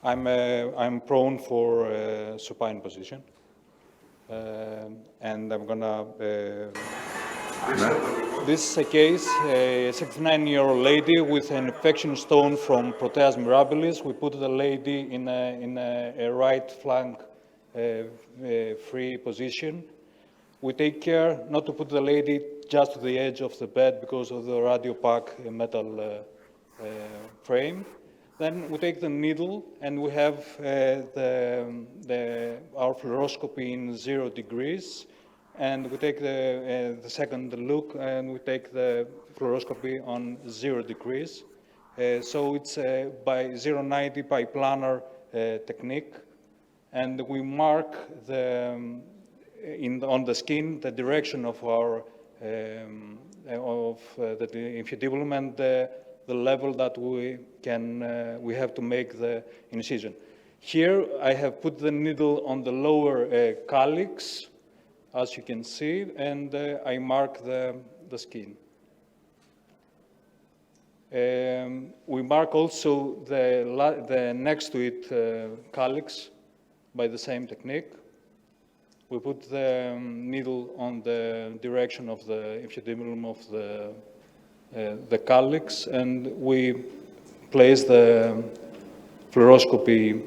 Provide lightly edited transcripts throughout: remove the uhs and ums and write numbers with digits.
I'm prone for supine position, and I'm gonna. This is a case, a 69-year-old lady with an infection stone from Proteus mirabilis. We put the lady in a right flank free position. We take care not to put the lady just to the edge of the bed because of the radiopack metal frame. Then we take the needle and we have our fluoroscopy in 0 degrees. And we take the second look and we take the fluoroscopy on 0 degrees. So it's by 090 biplanar technique. And we mark on the skin the direction of our the infundibulum and the level that we have to make the incision. Here I have put the needle on the lower calyx, as you can see, and I mark the skin. We mark also the next to it calyx by the same technique. We put the needle on the direction of the infundibulum of the calyx, and we place the fluoroscopy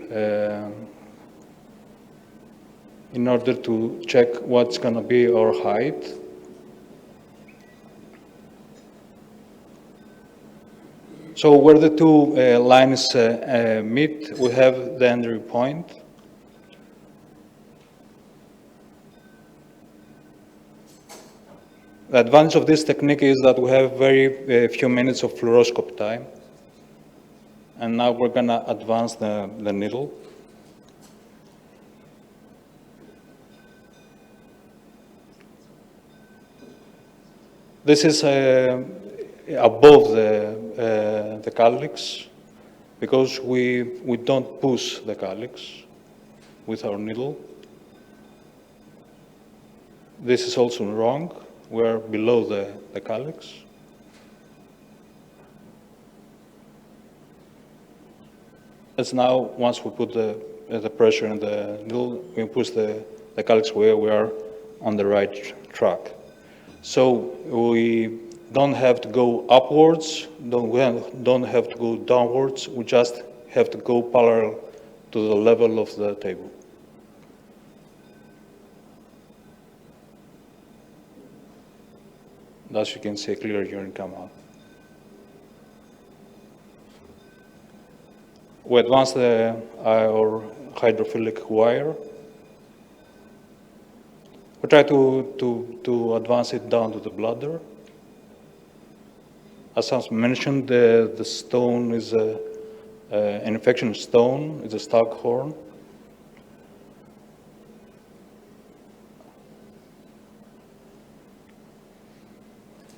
in order to check what's going to be our height. So where the two lines meet, we have the entry point. The advantage of this technique is that we have very few minutes of fluoroscopy time. And now we're going to advance the needle. This is above the calyx because we don't push the calyx with our needle. This is also wrong. We're below the calyx. As now, once we put the pressure in the needle, we push the calyx where we are on the right track. So we don't have to go upwards, don't have to go downwards, we just have to go parallel to the level of the table. Thus you can see a clear urine come out. We advance our hydrophilic wire. We try to advance it down to the bladder. As I mentioned, the stone is an infection stone, it's a staghorn.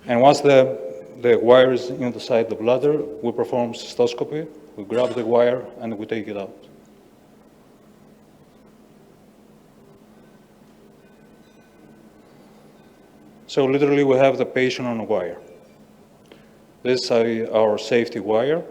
And once the wire is inside the bladder, we perform cystoscopy. We grab the wire and we take it out. So literally we have the patient on a wire. This is our safety wire.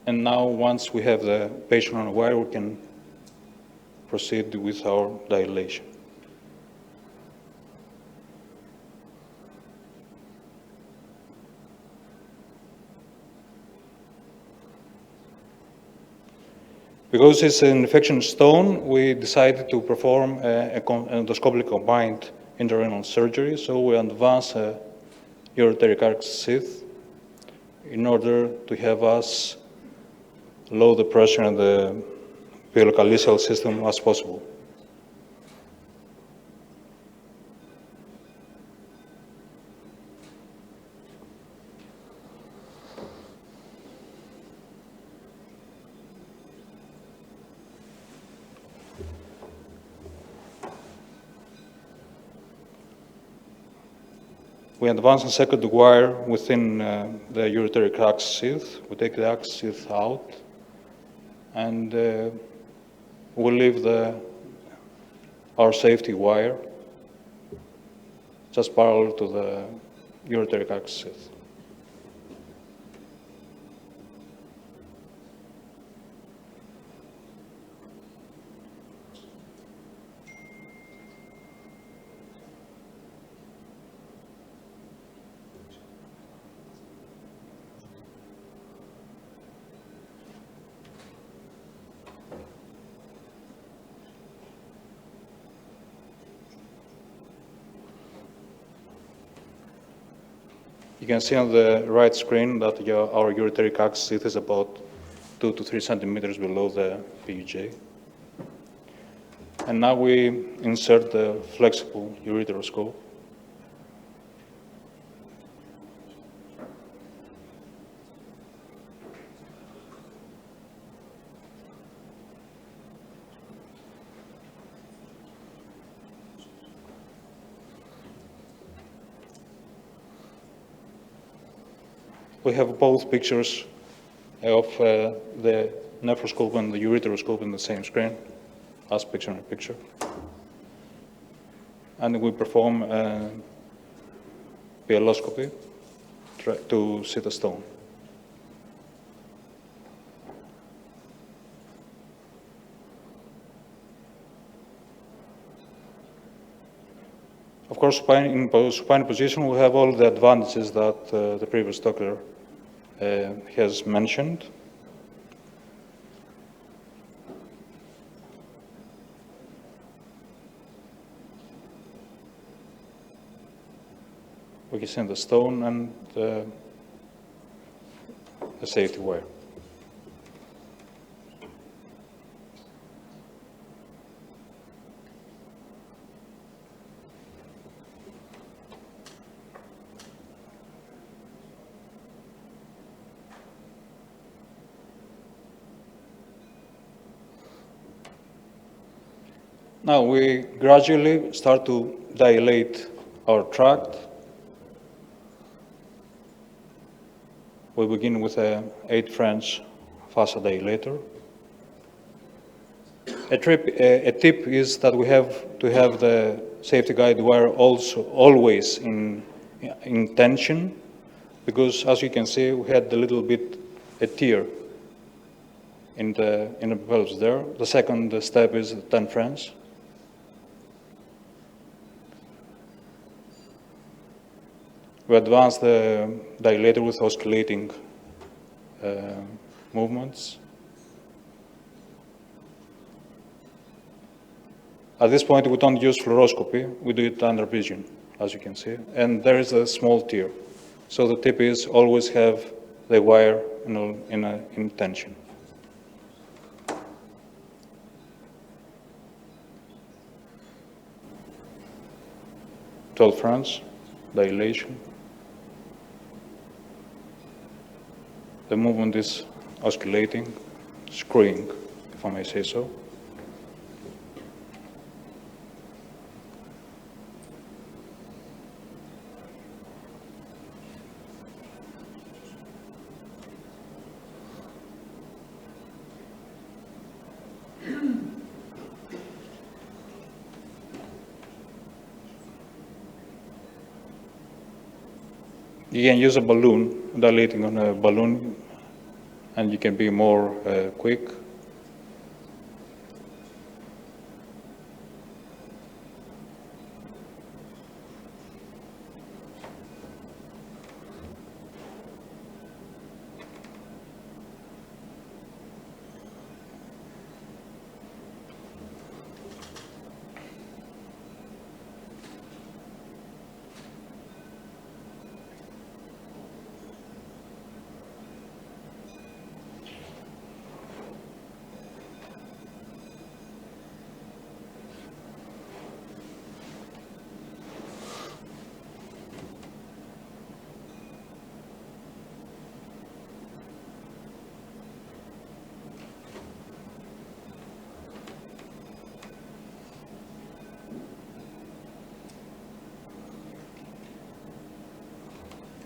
And now, once we have the patient on a wire, we can proceed with our dilation. Because it's an infection stone, we decided to perform an endoscopically combined intrarenal surgery. So we advance a ureteric arch sheath in order to have us lower the pressure in the pilocalyceal system as possible. We advance a second wire within the ureteric arch sheath. We take the arch sheath out. and we'll leave our safety wire just parallel to the ureteric axis. You can see on the right screen that our ureteric axis is about 2 to 3 centimeters below the PUJ. And now we insert the flexible ureteroscope. We have both pictures of the nephroscope and the ureteroscope in the same screen, as picture in picture. And we perform a PLoscopy to see the stone. Of course, in supine position, we have all the advantages that the previous talker has mentioned. We can see the stone and the safety wire. Now we gradually start to dilate our tract. We begin with a 8 French fascia dilator. A tip is that we have to have the safety guide wire always in tension, because as you can see, we had a little bit a tear in the pelvis there. The second step is 10 French. We advance the dilator with oscillating movements. At this point, we don't use fluoroscopy. We do it under vision, as you can see. And there is a small tear. So the tip is always have the wire in tension. French dilation. The movement is oscillating, screwing, if I may say so. You can use a balloon, dilating on a balloon, and you can be more quick.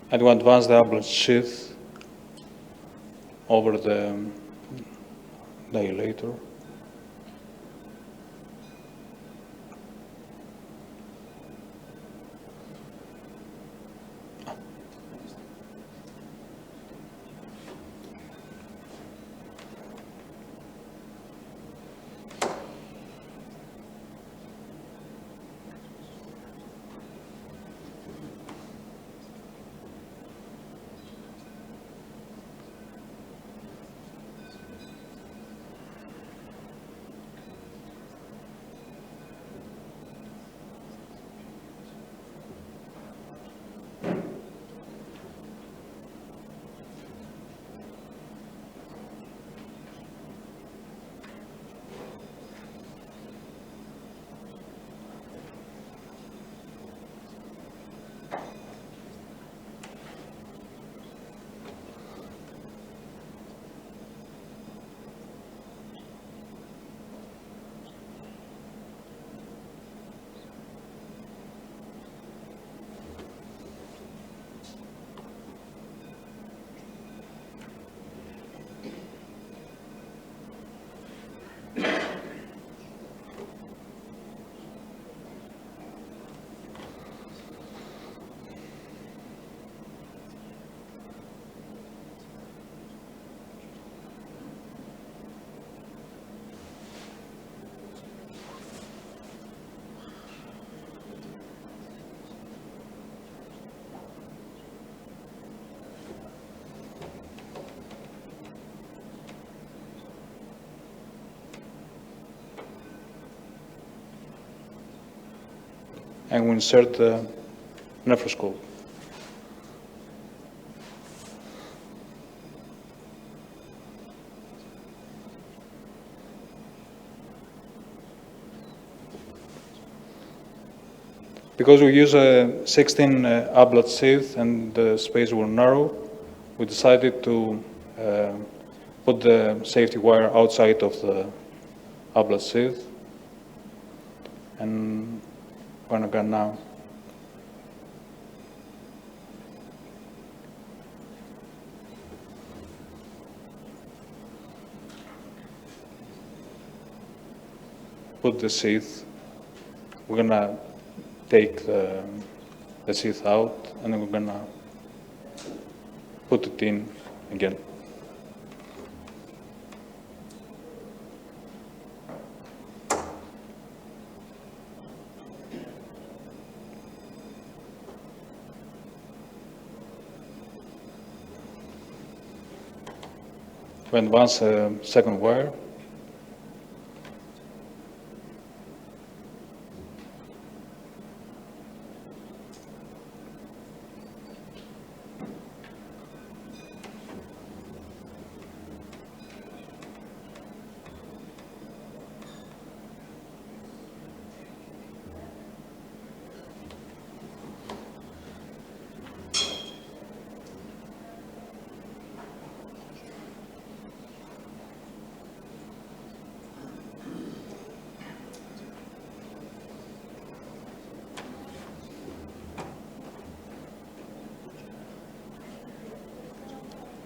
And we advance the ablative sheath over the dilator. And we insert the nephroscope. Because we use a 16 ablat sheath and the space were narrow, we decided to put the safety wire outside of the ablat sheath. And we're gonna go now. Put the sheath. We're gonna take the sheath out and then we're gonna put it in again. We advance a second wire.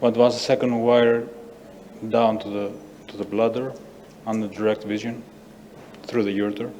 We advance the second wire down to the bladder under direct vision through the ureter.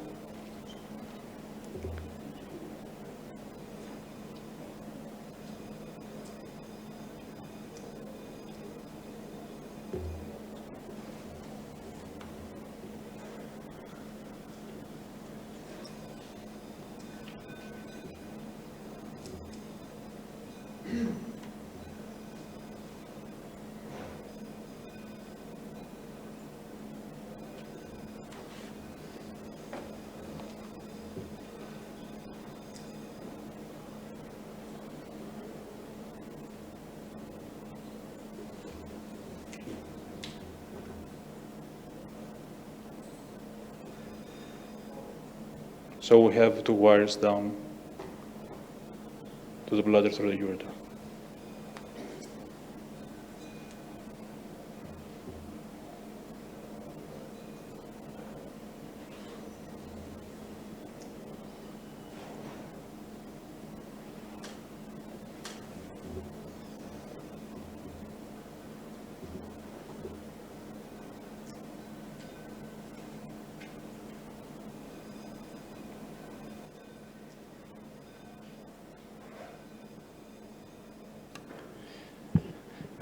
So we have two wires down to the bladder through the ureter.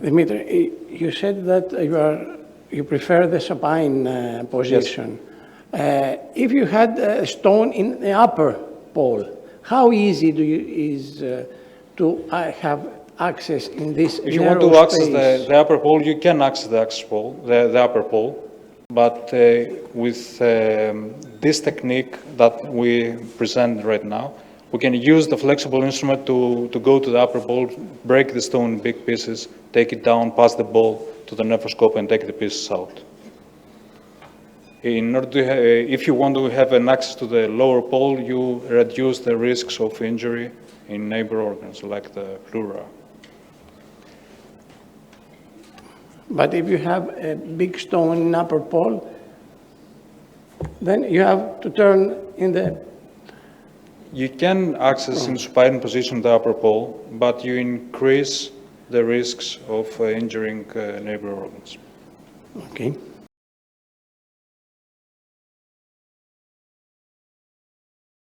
Dimitri, you said that you prefer the supine position. If you had a stone in the upper pole, how easy is to have access in this If you want to access the upper pole, you can access the upper pole, but with this technique that we present right now, we can use the flexible instrument to go to the upper pole, break the stone in big pieces, take it down, pass the ball to the nephroscope, and take the pieces out. In order to, if you want to have an access to the lower pole, you reduce the risks of injury in neighbor organs like the pleura. But if you have a big stone in upper pole, then you have to turn in the... You can access in supine position the upper pole, but you increase the risks of injuring neighbor organs. Okay.